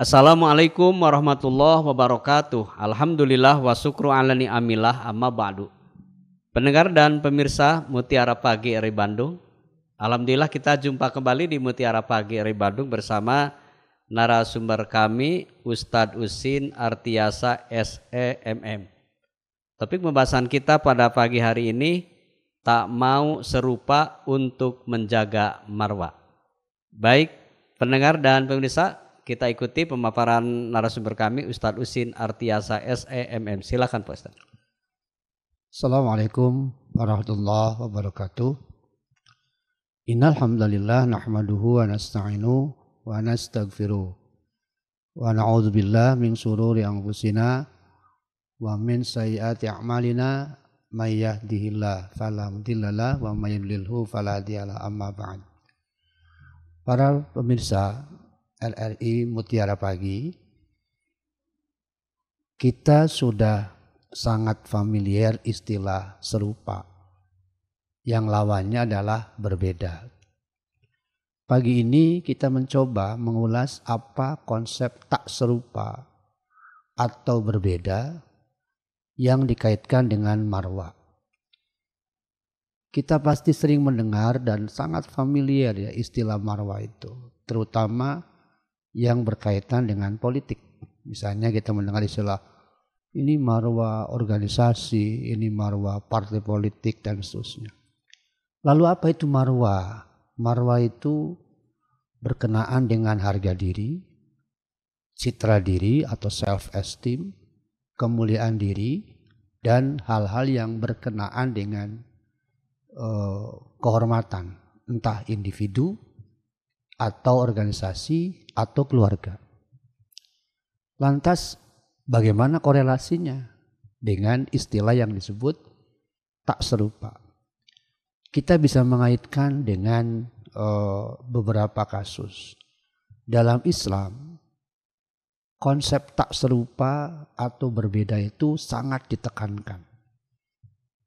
Assalamualaikum warahmatullahi wabarakatuh. Alhamdulillah wa syukru ala ni'amillah amma ba'du. Pendengar dan pemirsa Mutiara Pagi RI Bandung, alhamdulillah kita jumpa kembali di Mutiara Pagi RI Bandung bersama narasumber kami Ustadz Usin Artiasa SEMM. Topik pembahasan kita pada pagi hari ini tak mau serupa untuk menjaga marwah. Baik pendengar dan pemirsa, kita ikuti pemaparan narasumber kami Ustadz Usin Artiasa SEMM. Silakan Pak Ustadz. Assalamualaikum warahmatullahi wabarakatuh. Innal hamdalillah nahmaduhu wa nasta'inu wa nastaghfiruh wa na'udzubillahi min shururi anfusina wa min sayyiati a'malina may yahdihillahu fala mudhillalah wa may yudlilhu fala hadiyalah, amma ba'd. Para pemirsa LRI Mutiara Pagi, kita sudah sangat familiar istilah serupa, yang lawannya adalah berbeda. Pagi ini kita mencoba mengulas apa konsep tak serupa atau berbeda yang dikaitkan dengan marwah. Kita pasti sering mendengar dan sangat familiar ya istilah marwah itu, terutama yang berkaitan dengan politik. Misalnya kita mendengar istilah ini marwah organisasi, ini marwah partai politik dan seterusnya. Lalu apa itu marwah? Marwah itu berkenaan dengan harga diri, citra diri atau self-esteem, kemuliaan diri, dan hal-hal yang berkenaan dengan kehormatan, entah individu atau organisasi atau keluarga. Lantas bagaimana korelasinya dengan istilah yang disebut tak serupa? Kita bisa mengaitkan dengan beberapa kasus. Dalam Islam, konsep tak serupa atau berbeda itu sangat ditekankan.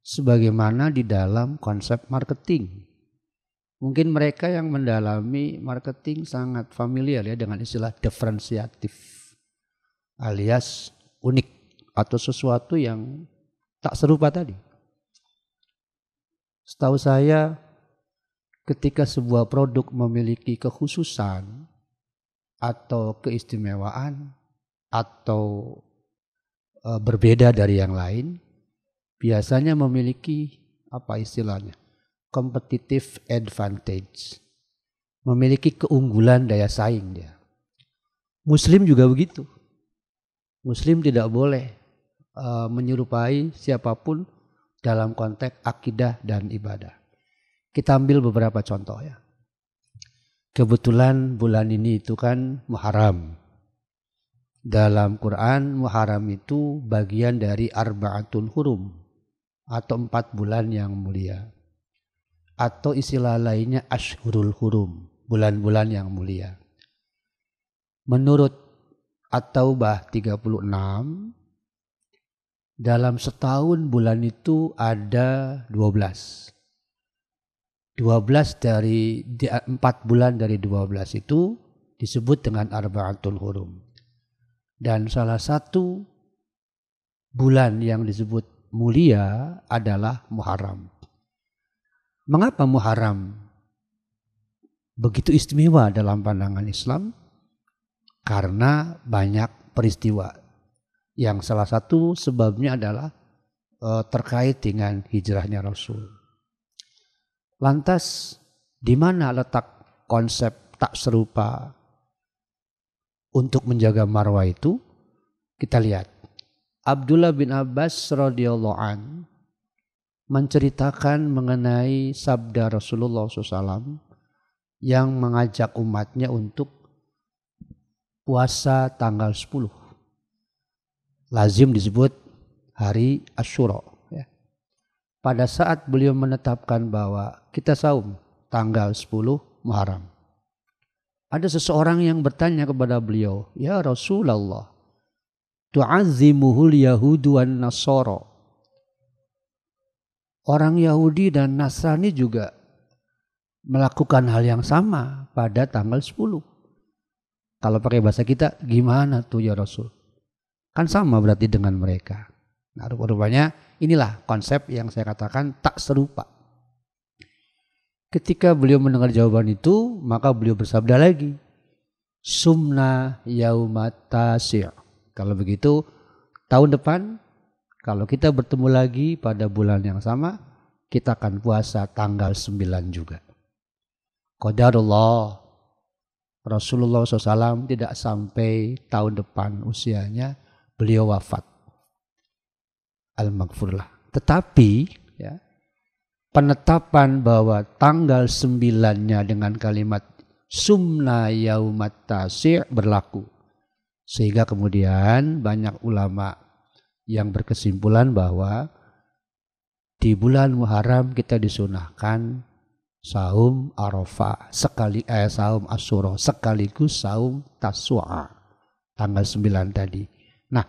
Sebagaimana di dalam konsep marketing. Mungkin mereka yang mendalami marketing sangat familiar ya dengan istilah diferensiatif alias unik atau sesuatu yang tak serupa tadi. Setahu saya ketika sebuah produk memiliki kekhususan atau keistimewaan atau berbeda dari yang lain, biasanya memiliki apa istilahnya? Competitive advantage, memiliki keunggulan daya saing dia. Muslim juga begitu. Muslim tidak boleh menyerupai siapapun dalam konteks akidah dan ibadah. Kita ambil beberapa contoh ya. Kebetulan bulan ini itu kan Muharram. Dalam Quran Muharram itu bagian dari Arba'atul Hurum atau 4 bulan yang mulia. Atau istilah lainnya Ashhurul Hurum, bulan-bulan yang mulia. Menurut At-Taubah 36, dalam setahun bulan itu ada 12. 12 dari 4 bulan dari 12 itu disebut dengan Arba'atul Hurum. Dan salah satu bulan yang disebut mulia adalah Muharram. Mengapa Muharram begitu istimewa dalam pandangan Islam? Karena banyak peristiwa yang salah satu sebabnya adalah terkait dengan hijrahnya Rasul. Lantas di mana letak konsep tak serupa untuk menjaga marwah itu? Kita lihat. Abdullah bin Abbas radhiyallahu anhu menceritakan mengenai sabda Rasulullah SAW yang mengajak umatnya untuk puasa tanggal 10. Lazim disebut hari Asyura. Ya. Pada saat beliau menetapkan bahwa kita saum tanggal 10 Muharram. Ada seseorang yang bertanya kepada beliau, "Ya Rasulullah, tu'azzimuhul yahudu wan nasara." Orang Yahudi dan Nasrani juga melakukan hal yang sama pada tanggal 10. Kalau pakai bahasa kita, gimana tuh ya Rasul? Kan sama berarti dengan mereka. Nah, rupanya inilah konsep yang saya katakan tak serupa. Ketika beliau mendengar jawaban itu, maka beliau bersabda lagi, sumna yaumat tasi'. Kalau begitu, tahun depan kalau kita bertemu lagi pada bulan yang sama, kita akan puasa tanggal 9 juga. Qadarullah, Rasulullah SAW tidak sampai tahun depan usianya, beliau wafat. Al-Maghfurlah. Tetapi ya, penetapan bahwa tanggal 9-nya dengan kalimat sumna yaumat tasi' berlaku. Sehingga kemudian banyak ulama yang berkesimpulan bahwa di bulan Muharram kita disunahkan saum Arafah saum Asyura sekaligus saum Tasu'a tanggal 9 tadi. Nah,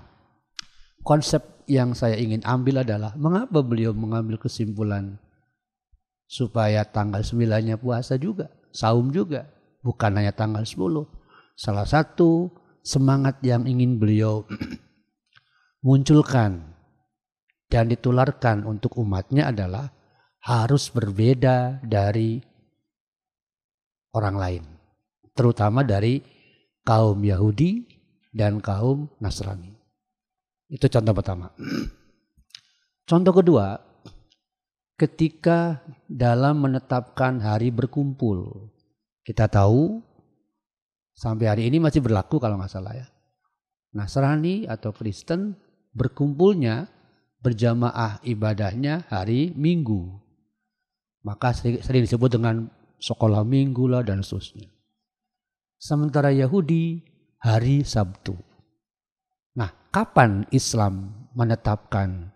konsep yang saya ingin ambil adalah mengapa beliau mengambil kesimpulan supaya tanggal 9-nya puasa juga, saum juga, bukan hanya tanggal 10. Salah satu semangat yang ingin beliau munculkan dan ditularkan untuk umatnya adalah harus berbeda dari orang lain, terutama dari kaum Yahudi dan kaum Nasrani. Itu contoh pertama. Contoh kedua, ketika dalam menetapkan hari berkumpul, kita tahu sampai hari ini masih berlaku kalau nggak salah ya. Nasrani atau Kristen berkumpulnya berjamaah ibadahnya hari Minggu. Maka sering disebut dengan sekolah Minggu lah dan seterusnya. Sementara Yahudi hari Sabtu. Nah, kapan Islam menetapkan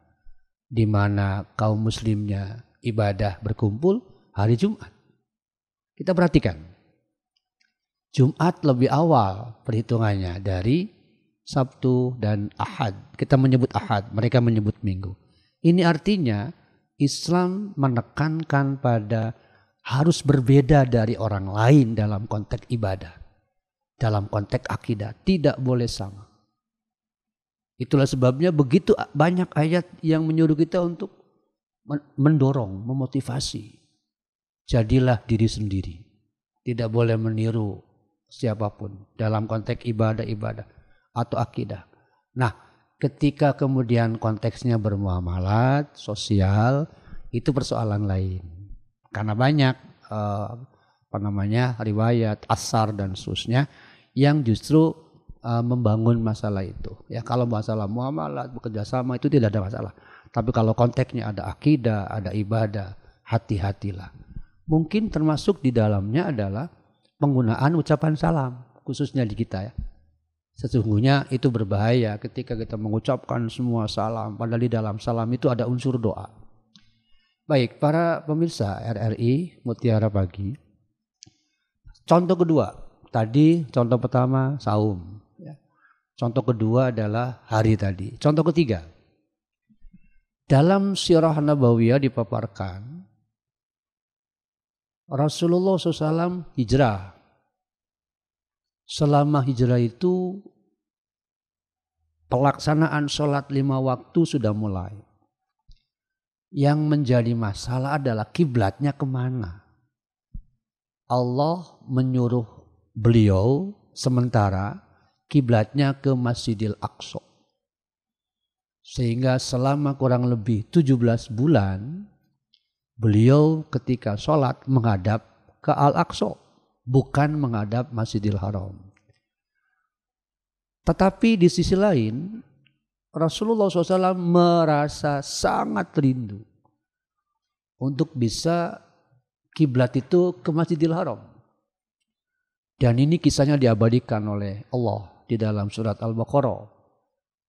di mana kaum muslimnya ibadah berkumpul? Hari Jumat. Kita perhatikan. Jumat lebih awal perhitungannya dari Sabtu dan Ahad. Kita menyebut Ahad, mereka menyebut Minggu. Ini artinya Islam menekankan pada harus berbeda dari orang lain dalam konteks ibadah. Dalam konteks akidah, tidak boleh sama. Itulah sebabnya begitu banyak ayat yang menyuruh kita untuk mendorong, memotivasi. Jadilah diri sendiri. Tidak boleh meniru siapapun dalam konteks ibadah-ibadah atau akidah. Nah, ketika kemudian konteksnya bermuamalat, sosial, itu persoalan lain. Karena banyak riwayat, asar dan seterusnya yang justru membangun masalah itu. Ya, kalau masalah muamalat, bekerja sama itu tidak ada masalah. Tapi kalau konteksnya ada akidah, ada ibadah, hati-hatilah. Mungkin termasuk di dalamnya adalah penggunaan ucapan salam, khususnya di kita ya. Sesungguhnya itu berbahaya ketika kita mengucapkan semua salam, padahal di dalam salam itu ada unsur doa. Baik, para pemirsa RRI Mutiara Pagi. Contoh kedua, tadi contoh pertama saum. Contoh kedua adalah hari tadi. Contoh ketiga, dalam Sirah Nabawiyah dipaparkan Rasulullah SAW hijrah. Selama hijrah itu pelaksanaan sholat 5 waktu sudah mulai. Yang menjadi masalah adalah kiblatnya kemana. Allah menyuruh beliau sementara kiblatnya ke Masjidil Aqsa. Sehingga selama kurang lebih 17 bulan beliau ketika sholat menghadap ke Al-Aqsa, bukan menghadap Masjidil Haram. Tetapi di sisi lain Rasulullah SAW merasa sangat rindu untuk bisa kiblat itu ke Masjidil Haram. Dan ini kisahnya diabadikan oleh Allah di dalam surat Al-Baqarah,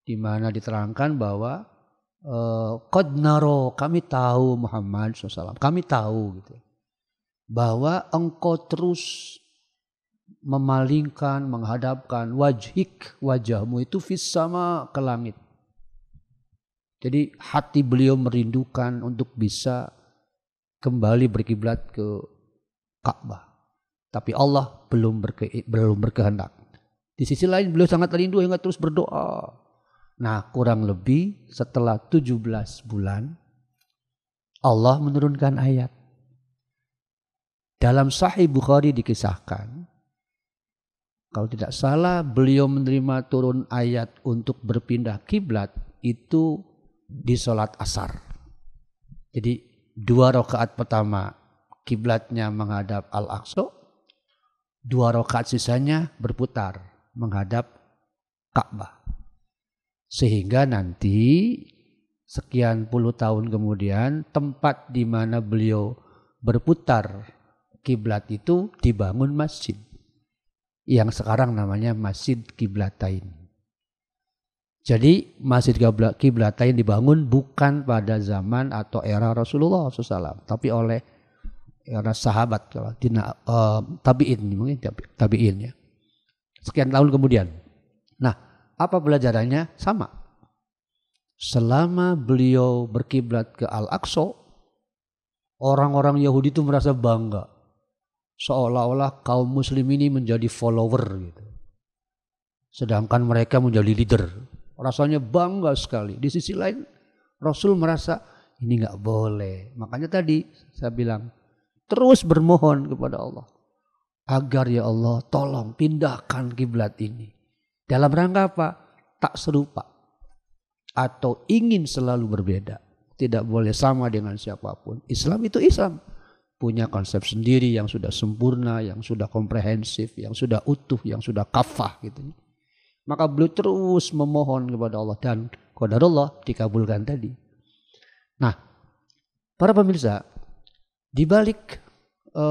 di mana diterangkan bahwa qad naro, kami tahu Muhammad SAW, kami tahu gitu, bahwa engkau terus memalingkan, menghadapkan wajahmu itu fis sama ke langit. Jadi hati beliau merindukan untuk bisa kembali berkiblat ke Ka'bah. Tapi Allah belum berkehendak. Di sisi lain beliau sangat rindu hingga terus berdoa. Nah, kurang lebih setelah 17 bulan Allah menurunkan ayat. Dalam Sahih Bukhari dikisahkan, kalau tidak salah beliau menerima turun ayat untuk berpindah kiblat itu di sholat asar. Jadi 2 rakaat pertama kiblatnya menghadap Al-Aqsa, 2 rakaat sisanya berputar menghadap Ka'bah. Sehingga nanti sekian puluh tahun kemudian tempat di mana beliau berputar kiblat itu dibangun masjid yang sekarang namanya Masjid Qiblatain. Jadi Masjid Qiblatain dibangun bukan pada zaman atau era Rasulullah SAW, tapi oleh era sahabat, tabi'in, mungkin tabi'in ya. Sekian tahun kemudian. Nah, apa pelajarannya? Sama. Selama beliau berkiblat ke Al-Aqsa, orang-orang Yahudi itu merasa bangga. Seolah-olah kaum muslim ini menjadi follower gitu. Sedangkan mereka menjadi leader. Rasanya bangga sekali. Di sisi lain Rasul merasa ini gak boleh. Makanya tadi saya bilang terus bermohon kepada Allah. Agar ya Allah tolong pindahkan kiblat ini. Dalam rangka apa? Tak serupa. Atau ingin selalu berbeda. Tidak boleh sama dengan siapapun. Islam itu Islam. Punya konsep sendiri yang sudah sempurna, yang sudah komprehensif, yang sudah utuh, yang sudah kafah gitu. Maka beliau terus memohon kepada Allah. Dan qadarullah dikabulkan tadi. Nah, para pemirsa, di balik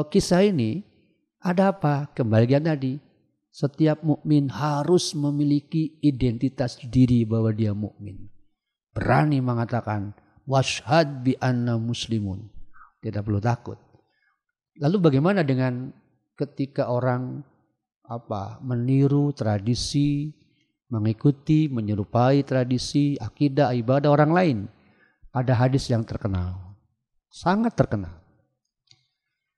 kisah ini ada apa? Kembalian tadi, setiap mukmin harus memiliki identitas diri bahwa dia mukmin. Berani mengatakan washhad bi anna muslimun. Tidak perlu takut. Lalu bagaimana dengan ketika orang meniru tradisi, mengikuti, menyerupai tradisi, akidah, ibadah orang lain? Ada hadis yang terkenal, sangat terkenal.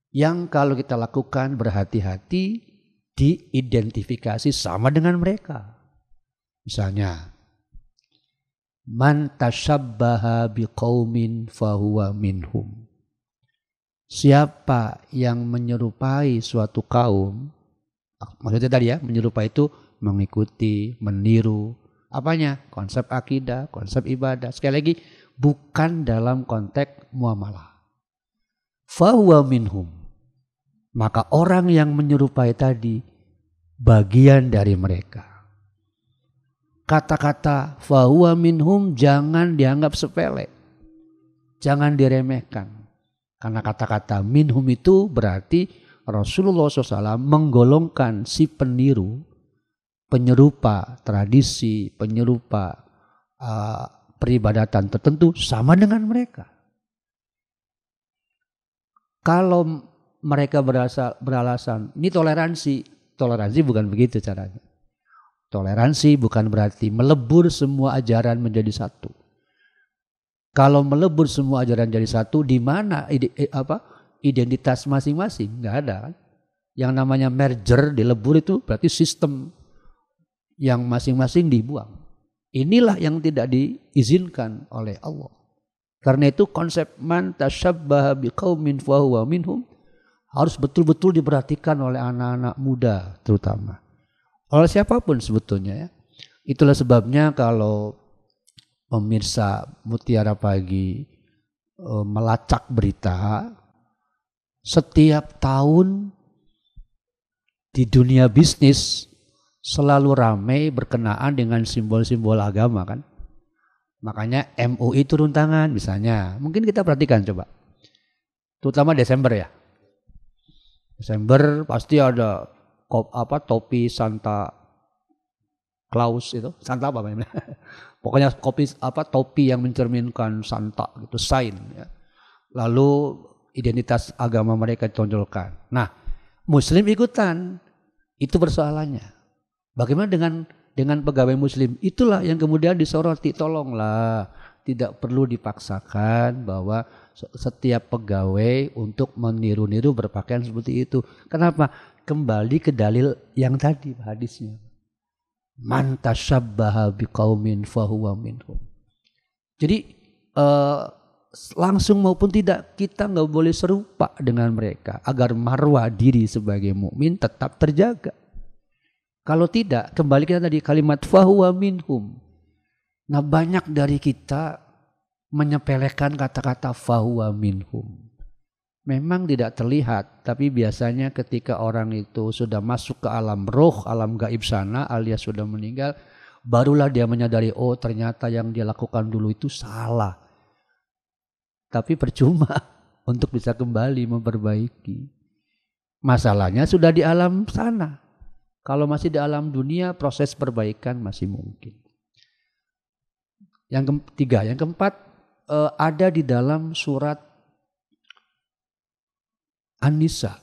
Yang kalau kita lakukan berhati-hati diidentifikasi sama dengan mereka. Misalnya, man tashabbaha biqaumin fahuwa minhum. Siapa yang menyerupai suatu kaum, maksudnya tadi ya, menyerupai itu mengikuti, meniru. Apanya? Konsep akidah, konsep ibadah. Sekali lagi, bukan dalam konteks muamalah. Fahuwa minhum. Maka orang yang menyerupai tadi bagian dari mereka. Kata-kata fahuwa minhum jangan dianggap sepele. Jangan diremehkan. Karena kata-kata minhum itu berarti Rasulullah SAW menggolongkan si peniru, penyerupa tradisi, penyerupa peribadatan tertentu sama dengan mereka. Kalau mereka beralasan, ini toleransi bukan begitu caranya. Toleransi bukan berarti melebur semua ajaran menjadi satu. Kalau melebur semua ajaran jadi satu, di mana identitas masing-masing? Nggak ada kan? Yang namanya merger, dilebur itu berarti sistem yang masing-masing dibuang. Inilah yang tidak diizinkan oleh Allah. Karena itu konsep man tashabbaha biqaumin fahuwa minhum harus betul-betul diperhatikan oleh anak-anak muda terutama. Oleh siapapun sebetulnya ya. Itulah sebabnya kalau pemirsa Mutiara Pagi melacak berita, setiap tahun di dunia bisnis selalu ramai berkenaan dengan simbol-simbol agama kan. Makanya MUI turun tangan misalnya. Mungkin kita perhatikan coba. Terutama Desember ya. Desember pasti ada topi Santa Claus itu. Santa apa namanya? Pokoknya topi yang mencerminkan Santa gitu, sign ya. Lalu identitas agama mereka ditonjolkan. Nah, Muslim ikutan. Itu persoalannya. Bagaimana dengan pegawai Muslim? Itulah yang kemudian disoroti. Tolonglah, tidak perlu dipaksakan bahwa setiap pegawai untuk meniru-niru berpakaian seperti itu. Kenapa? Kembali ke dalil yang tadi hadisnya. Man tasyabbaha biqaumin fahuwa minhum. Jadi langsung maupun tidak, kita nggak boleh serupa dengan mereka agar marwah diri sebagai mukmin tetap terjaga. Kalau tidak, kembali kita tadi kalimat fahuwa minhum. Nah, banyak dari kita menyepelekan kata-kata fahuwa minhum. Memang tidak terlihat, tapi biasanya ketika orang itu sudah masuk ke alam roh, alam gaib sana alias sudah meninggal, barulah dia menyadari, oh ternyata yang dia lakukan dulu itu salah. Tapi percuma untuk bisa kembali memperbaiki. Masalahnya sudah di alam sana. Kalau masih di alam dunia, proses perbaikan masih mungkin. Yang ketiga, yang keempat, ada di dalam surat An-Nisa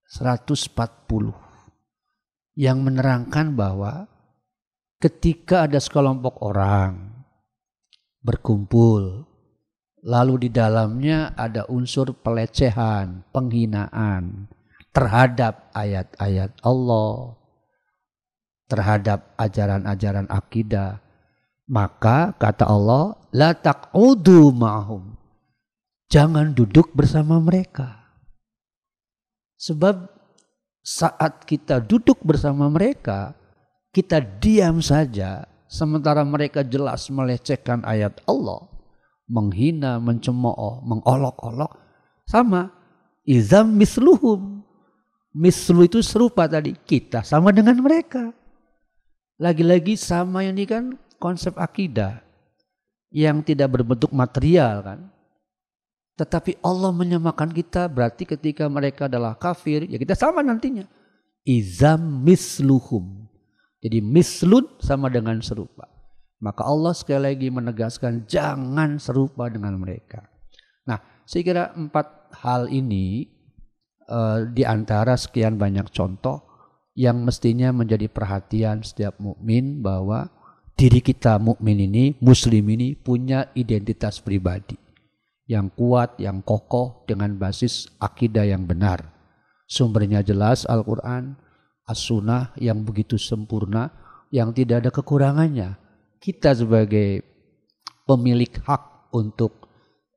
140 yang menerangkan bahwa ketika ada sekelompok orang berkumpul, lalu di dalamnya ada unsur pelecehan, penghinaan terhadap ayat-ayat Allah, terhadap ajaran-ajaran akidah, maka kata Allah, la taq'udu ma'hum. Jangan duduk bersama mereka. Sebab saat kita duduk bersama mereka, kita diam saja sementara mereka jelas melecehkan ayat Allah, menghina, mencemooh, mengolok-olok, sama izam misluhum. Mislu itu serupa tadi, kita sama dengan mereka. Lagi-lagi sama ini kan konsep akidah yang tidak berbentuk material kan. Tetapi Allah menyamakan kita, berarti ketika mereka adalah kafir, ya kita sama nantinya. Izam misluhum. Jadi mislun sama dengan serupa. Maka Allah sekali lagi menegaskan jangan serupa dengan mereka. Nah, saya kira 4 hal ini di antara sekian banyak contoh yang mestinya menjadi perhatian setiap mukmin, bahwa diri kita mukmin ini, muslim ini punya identitas pribadi yang kuat, yang kokoh dengan basis akidah yang benar. Sumbernya jelas Al-Quran, As-Sunnah yang begitu sempurna, yang tidak ada kekurangannya. Kita sebagai pemilik hak untuk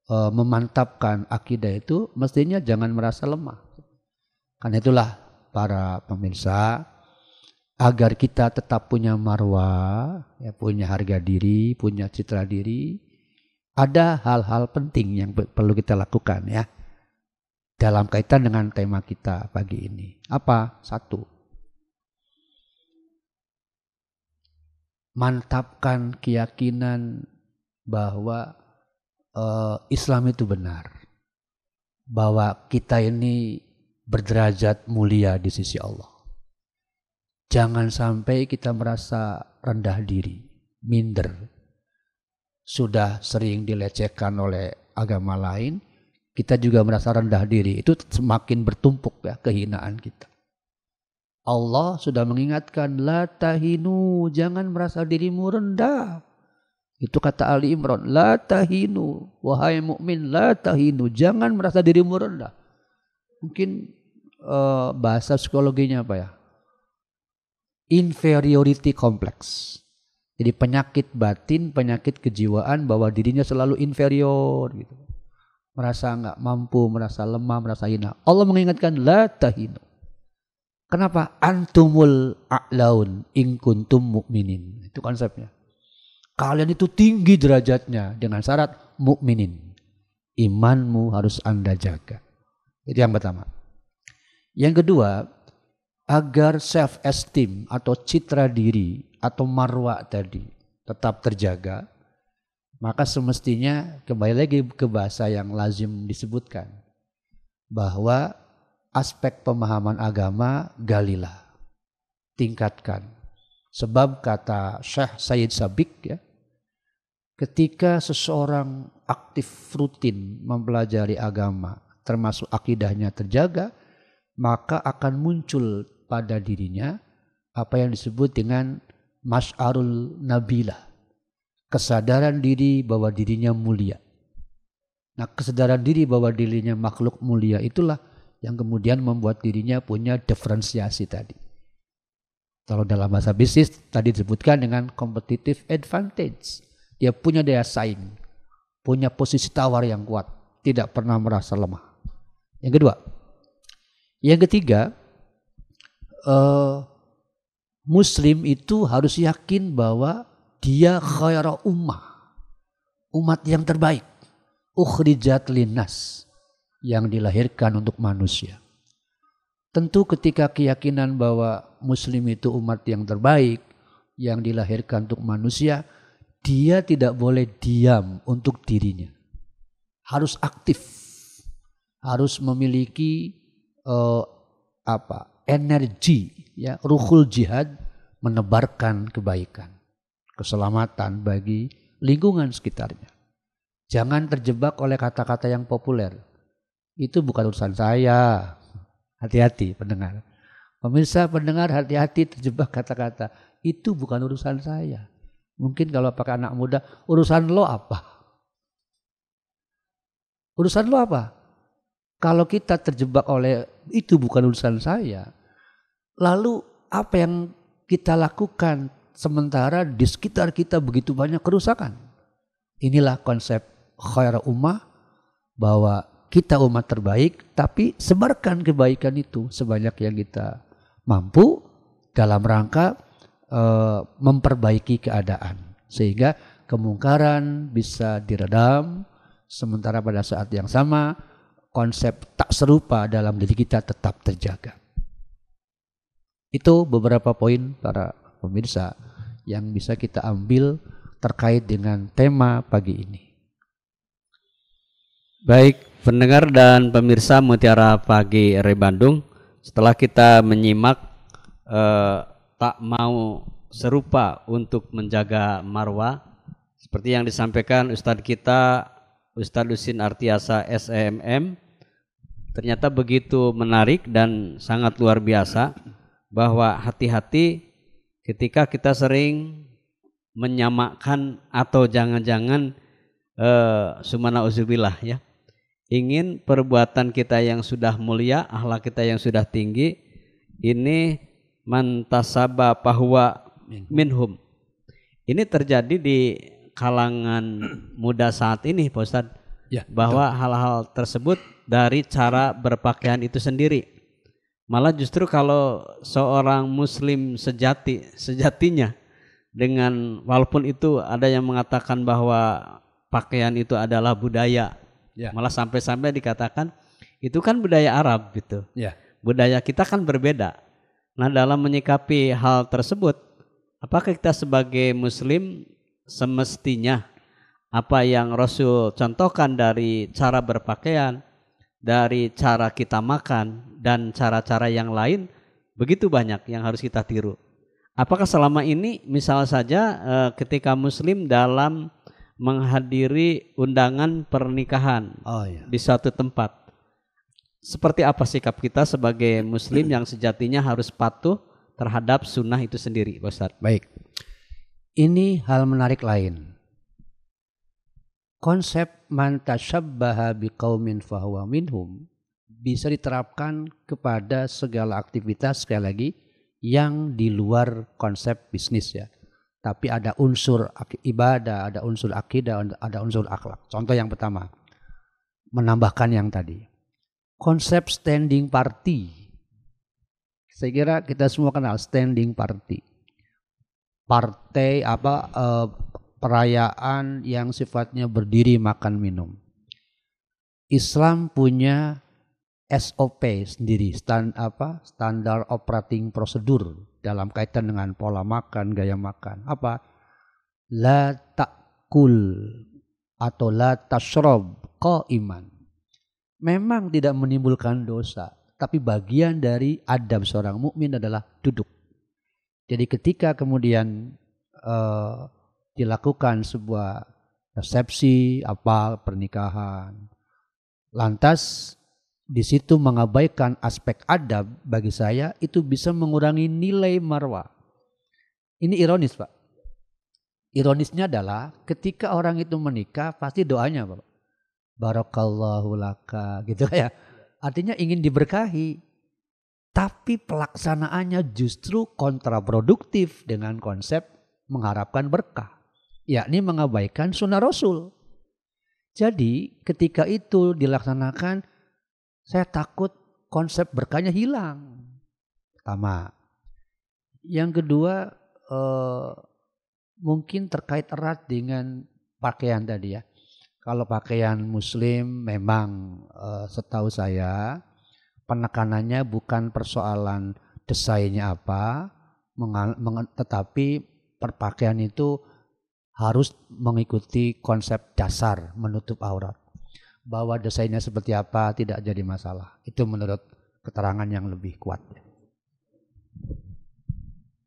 memantapkan akidah itu mestinya jangan merasa lemah. Karena itulah para pemirsa, agar kita tetap punya marwah, ya, punya harga diri, punya citra diri, ada hal-hal penting yang perlu kita lakukan ya dalam kaitan dengan tema kita pagi ini. Apa? 1, mantapkan keyakinan bahwa Islam itu benar, bahwa kita ini berderajat mulia di sisi Allah. Jangan sampai kita merasa rendah diri, minder. Sudah sering dilecehkan oleh agama lain, kita juga merasa rendah diri. Itu semakin bertumpuk ya kehinaan kita. Allah sudah mengingatkan, la tahinu, jangan merasa dirimu rendah. Itu kata Ali Imran, la tahinu, wahai mukmin, la tahinu, jangan merasa dirimu rendah. Mungkin bahasa psikologinya apa ya? Inferiority complex. Jadi penyakit batin, penyakit kejiwaan bahwa dirinya selalu inferior gitu. Merasa enggak mampu, merasa lemah, merasa hina. Allah mengingatkan la tahinu. Kenapa? Antumul a'laun in kuntum mu'minin. Itu konsepnya. Kalian itu tinggi derajatnya dengan syarat mukminin. Imanmu harus Anda jaga. Itu yang pertama. Yang kedua, agar self esteem atau citra diri atau marwah tadi tetap terjaga, maka semestinya kembali lagi ke bahasa yang lazim disebutkan, bahwa aspek pemahaman agama galilah, tingkatkan. Sebab kata Syekh Sayyid Sabiq ya, ketika seseorang aktif rutin mempelajari agama termasuk akidahnya terjaga, maka akan muncul pada dirinya apa yang disebut dengan masyarul nabilah, kesadaran diri bahwa dirinya mulia. Nah, kesadaran diri bahwa dirinya makhluk mulia itulah yang kemudian membuat dirinya punya diferensiasi tadi. Kalau dalam bahasa bisnis tadi disebutkan dengan competitive advantage. Dia punya daya saing, punya posisi tawar yang kuat, tidak pernah merasa lemah. Yang kedua, yang ketiga, Muslim itu harus yakin bahwa dia khaira ummah, umat yang terbaik, ukhrijat linnas, yang dilahirkan untuk manusia. Tentu ketika keyakinan bahwa Muslim itu umat yang terbaik, yang dilahirkan untuk manusia, dia tidak boleh diam untuk dirinya. Harus aktif, harus memiliki energi, ya, ruhul jihad, menebarkan kebaikan, keselamatan bagi lingkungan sekitarnya. Jangan terjebak oleh kata-kata yang populer. Itu bukan urusan saya. Hati-hati pendengar. Pemirsa pendengar, hati-hati terjebak kata-kata. Itu bukan urusan saya. Mungkin kalau pakai anak muda, urusan lo apa? Urusan lo apa? Kalau kita terjebak oleh itu bukan urusan saya, lalu apa yang kita lakukan sementara di sekitar kita begitu banyak kerusakan? Inilah konsep khair ummah, bahwa kita umat terbaik, tapi sebarkan kebaikan itu sebanyak yang kita mampu dalam rangka memperbaiki keadaan. Sehingga kemungkaran bisa diredam, sementara pada saat yang sama konsep tak serupa dalam diri kita tetap terjaga. Itu beberapa poin para pemirsa yang bisa kita ambil terkait dengan tema pagi ini. Baik, pendengar dan pemirsa Mutiara Pagi RRI Bandung, setelah kita menyimak tak mau serupa untuk menjaga marwah, seperti yang disampaikan Ustadz kita, Ustadz Husin Artiasa SEMM, ternyata begitu menarik dan sangat luar biasa, bahwa hati-hati ketika kita sering menyamakan atau jangan-jangan sumana uzubillah, ya, ingin perbuatan kita yang sudah mulia, akhlak kita yang sudah tinggi, ini mantasaba bahwa minhum. Ini terjadi di kalangan muda saat ini, Pak Ustadz, ya, bahwa hal-hal tersebut dari cara berpakaian itu sendiri. Malah justru kalau seorang muslim sejatinya, dengan walaupun itu ada yang mengatakan bahwa pakaian itu adalah budaya, ya, malah sampai-sampai dikatakan itu kan budaya Arab gitu. Ya. Budaya kita kan berbeda. Nah, dalam menyikapi hal tersebut, apakah kita sebagai muslim semestinya apa yang Rasul contohkan dari cara berpakaian, dari cara kita makan, dan cara-cara yang lain begitu banyak yang harus kita tiru. Apakah selama ini misal saja ketika muslim dalam menghadiri undangan pernikahan di suatu tempat, seperti apa sikap kita sebagai muslim yang sejatinya harus patuh terhadap sunnah itu sendiri, Ustaz? Baik, ini hal menarik lain. Konsep man tasyabbaha biqaumin fahuwa minhum bisa diterapkan kepada segala aktivitas, sekali lagi, yang di luar konsep bisnis, ya. Tapi ada unsur ibadah, ada unsur akidah, ada unsur akhlak. Contoh yang pertama, menambahkan yang tadi, konsep standing party. Saya kira kita semua kenal standing party. Partai perayaan yang sifatnya berdiri makan minum. Islam punya SOP sendiri, standar operating procedure dalam kaitan dengan pola makan, gaya makan. Apa? La ta'kul atau la tashrob qa'iman. Memang tidak menimbulkan dosa, tapi bagian dari adab seorang mukmin adalah duduk. Jadi ketika kemudian dilakukan sebuah resepsi, pernikahan, lantas di situ mengabaikan aspek adab, bagi saya itu bisa mengurangi nilai marwah. Ini ironis, Pak. Ironisnya adalah ketika orang itu menikah pasti doanya, Pak, barakallahu laka, gitu ya. Artinya ingin diberkahi. tapi pelaksanaannya justru kontraproduktif dengan konsep mengharapkan berkah, yakni mengabaikan sunnah Rasul. Jadi ketika itu dilaksanakan, saya takut konsep berkahnya hilang. Pertama. Yang kedua, mungkin terkait erat dengan pakaian tadi ya. Kalau pakaian muslim memang setahu saya penekanannya bukan persoalan desainnya apa, tetapi perpakaian itu harus mengikuti konsep dasar menutup aurat. Bahwa desainnya seperti apa tidak jadi masalah. Itu menurut keterangan yang lebih kuat.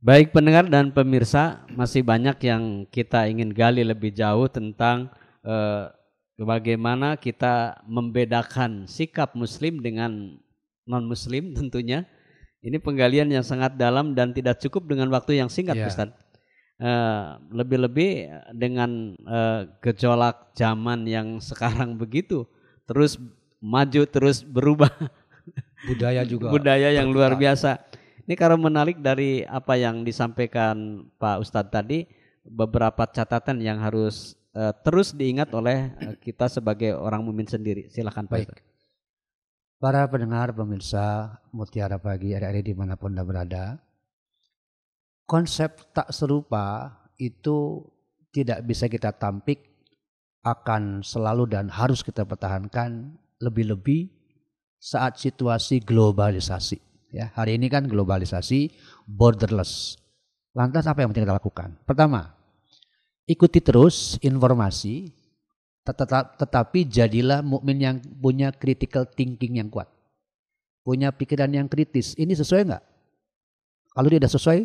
Baik pendengar dan pemirsa, masih banyak yang kita ingin gali lebih jauh tentang bagaimana kita membedakan sikap muslim dengan non-muslim tentunya. Ini penggalian yang sangat dalam dan tidak cukup dengan waktu yang singkat, Ustaz. Lebih-lebih dengan gejolak zaman yang sekarang begitu, terus maju, terus berubah. Budaya juga. Budaya yang luar biasa. Ini kalau menarik dari apa yang disampaikan Pak Ustadz tadi, beberapa catatan yang harus terus diingat oleh kita sebagai orang mukmin sendiri. Silakan Pak Ustadz. Para pendengar pemirsa Mutiara Pagi RRI dimanapun Anda berada, konsep tak serupa itu tidak bisa kita tampik, akan selalu dan harus kita pertahankan, lebih-lebih saat situasi globalisasi. Ya, hari ini kan globalisasi borderless. Lantas apa yang mesti kita lakukan? Pertama, ikuti terus informasi, tetapi jadilah mukmin yang punya critical thinking yang kuat, punya pikiran yang kritis. Ini sesuai nggak? Kalau tidak sesuai,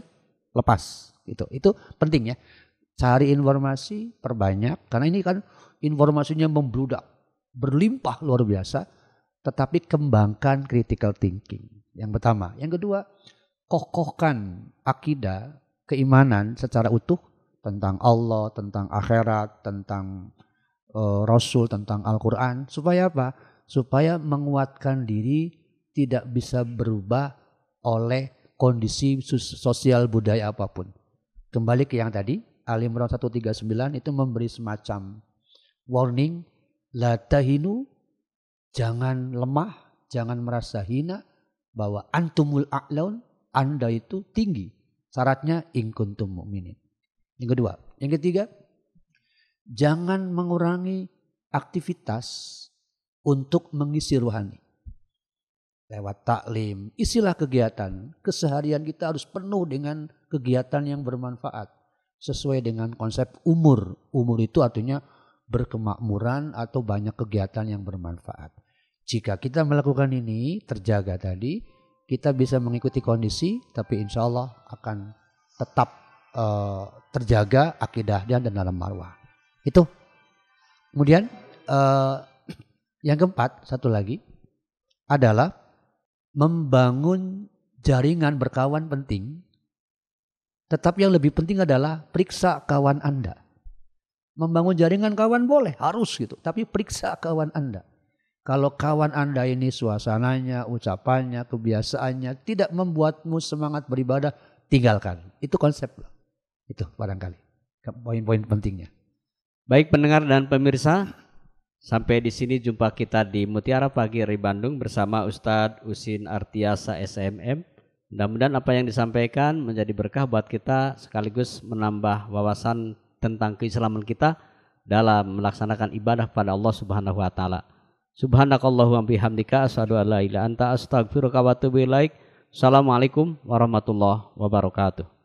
lepas. Itu penting ya. Cari informasi, perbanyak, karena ini kan informasinya membludak, berlimpah luar biasa. Tetapi kembangkan critical thinking. Yang pertama. Yang kedua, kokohkan akidah, keimanan secara utuh tentang Allah, tentang akhirat, tentang Rasul, tentang Al-Quran. Supaya apa? Supaya menguatkan diri tidak bisa berubah oleh kondisi sosial budaya apapun. Kembali ke yang tadi, Al-Imran 139 itu memberi semacam warning, la tahinu, jangan lemah, jangan merasa hina, bahwa antumul a'laun, Anda itu tinggi. Syaratnya in kuntum mu'minin. Yang kedua. Yang ketiga, jangan mengurangi aktivitas untuk mengisi rohani. Lewat taklim, isilah kegiatan. Keseharian kita harus penuh dengan kegiatan yang bermanfaat. Sesuai dengan konsep umur. Umur itu artinya berkemakmuran atau banyak kegiatan yang bermanfaat. Jika kita melakukan ini, terjaga tadi, kita bisa mengikuti kondisi, tapi insya Allah akan tetap terjaga akidah dan dalam marwah. Itu. Kemudian yang keempat, satu lagi adalah membangun jaringan berkawan penting. Tetapi yang lebih penting adalah periksa kawan Anda. Membangun jaringan kawan boleh, harus gitu. Tapi periksa kawan Anda. Kalau kawan Anda ini suasananya, ucapannya, kebiasaannya tidak membuatmu semangat beribadah, tinggalkan. Itu konsep. Itu barangkali poin-poin pentingnya. Baik pendengar dan pemirsa, sampai di sini jumpa kita di Mutiara Pagi RRI Bandung bersama Ustadz Husin Artiasa SMM. Mudah-mudahan apa yang disampaikan menjadi berkah buat kita, sekaligus menambah wawasan tentang keislaman kita dalam melaksanakan ibadah pada Allah Subhanahu wa taala. Subhanakallahumma bihamdika asyhadu an la ilaha illa anta astaghfiruka wa atubu ilaik. Assalamualaikum warahmatullahi wabarakatuh.